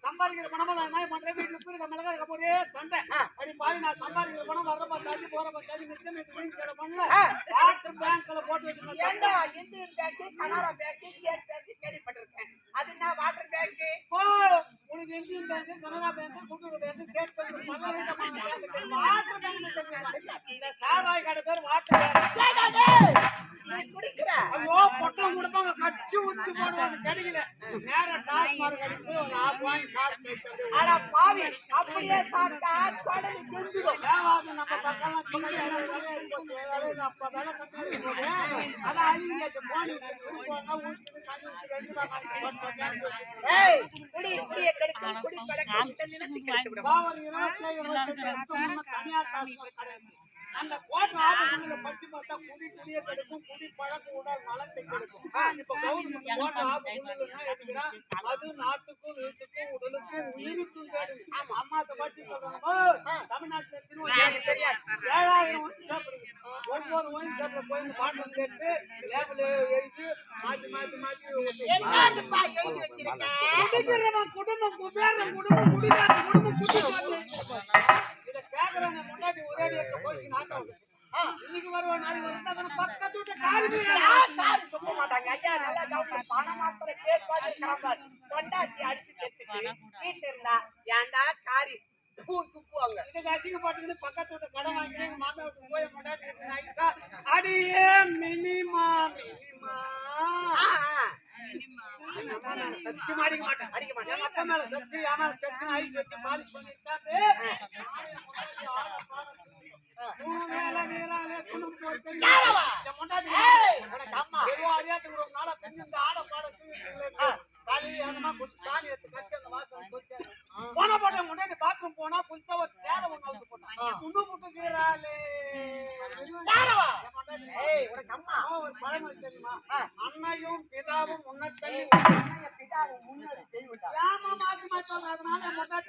சம்பாதிக்கிற பணமா நான் பண்ற வீட்டுல போய் மிளகா இருக்க போதே சண்டை அப்படி பாரு நான் சம்பாதிக்கிற பணம் வர பார்த்தாச்சு போற பார்த்தாச்சு நிச்சயம் பண்ணல வாட்டர் பேங்க்ல போட்டு வச்சிருக்கேன். ஏண்டா Indian bank, Canara bank, state bank கேள்விப்பட்டிருக்கேன். அது என்ன வாட்டர் பேங்க்? ஓ உனக்கு இந்தியன் பேங்க், கனரா பேங்க், கூட்டுறவு bank, state bank water bank இந்த சாராய் கடை பேர் வாட்டர் பேங்க். நீ குடிக்கிற ஐயோ பொட்டலம் கொடுப்பாங்க கச்சி ஊத்தி போடுவாங்க கிடைக்கல நேரா காசு மாறு கடிச்சு ஒரு ஆப் வாங்கி காசு சேர்த்து அட பாவி அப்படியே சாப்பிட்டா குடல் திந்துடும். ஏவாது நம்ம பக்கம்லாம் சொன்னாங்க அப்ப வேலை கட்டி போது அதான் அழிஞ்சாச்சு போனி போனா ஊற்றி தண்ணி ஊற்றி ரெண்டு ஏய் குடி குடிய கெடுக்கும் குடி பழக்கம் இந்த நிலத்துக்கு கெடுத்து விடும். பாவம் 27 தனியார் காசு கடை அந்த கோட்டை ஆபத்துல பச்சு பார்த்தா குடி குடியே கெடுக்கும் குடி பழக்க உடல் நலத்தை கெடுக்கும். இப்ப கவர்மெண்ட் கோட்டை ஆபத்துல எடுக்கிறா அது நாட்டுக்கும் வீட்டுக்கும் உடலுக்கும் உயிருக்கும் கேடு. அம்மாத்த பற்றி சொல்றாங்க தமிழ்நாட்டுல தெரியாது 7000 ஒன்று சாப்பிடுங்க ஒவ்வொரு ஒயின் சாப்பிட போய் பாட்டில் சேர்த்து லேபிள் எழுதி மாற்றி மாற்றி மாற்றி என்னப்பா எழுதி வச்சிருக்க? குடும்பம் குபேரம் குடும்பம் குடிகார குடும்பம் குடிகார இத கேக்குறவங்க முன்னாடி ஒரே இடத்துல போய் நாட்டம் இன்னைக்கு வருவான் நாளைக்கு வந்து பக்கத்து வீட்டு காரி சுத்த மாட்டாங்க. ஐயா நல்லா கவனம் பணம் மாத்திர பேர் பார்த்து கொண்டாச்சி அடிச்சு செத்துட்டு வீட்டுல இருந்தா ஏண்டா காரி துப்புவாங்க. இதுக்கு அசிங்கப்பட்டு பக்கத்து வீட்டு கடை வாங்கி எங்க மாமா வீட்டு போய் முன்னாடி அடியே மினிமா மினிமா சத்தியம் அடிக்க மாட்டேன் அடிக்க மாட்டேன் மத்த மேல சத்தி ஆனா சத்தி ஐஸ் வச்சு பாலிஷ் பண்ணிட்டாரு. பாத்ரூம் போனா புதுசா ஒரு சேலை ஒண்ணு போட்டான் துண்டு முட்டு கீராலே ஒரு பழமொழி தெரியுமா? அன்னையும் பிதாவும் உன்னத்தள்ளி பிதாவும் முன்னது தெரிவிட்டா ஏமா மாத்தி மாத்தோம் அதனால முன்னாடி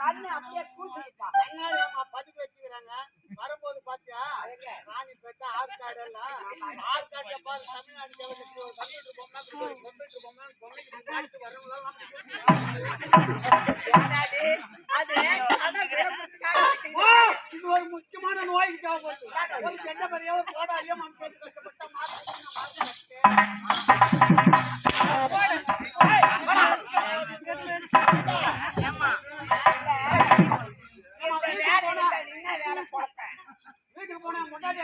கண்ணு அப்படியே கூசிட்டா என்ன பதிவு வச்சுக்கிறாங்க வரும்போது பாத்தியா ராணி பெற்ற ஆற்காடு எல்லாம் ஆற்காட்டுல பாரு தமிழ்நாடு கம்ப்யூட்டர் பொம்மை கம்ப்யூட்டர் பொம்மை பொம்மைக்கு நாட்டு வரவங்களாம் இது ஒரு முக்கியமான நோய்க்கு தேவைப்படுது ஒரு கெட்ட பெரிய போடாடியோ மண் வீட்டுக்கு போனா முன்னாடி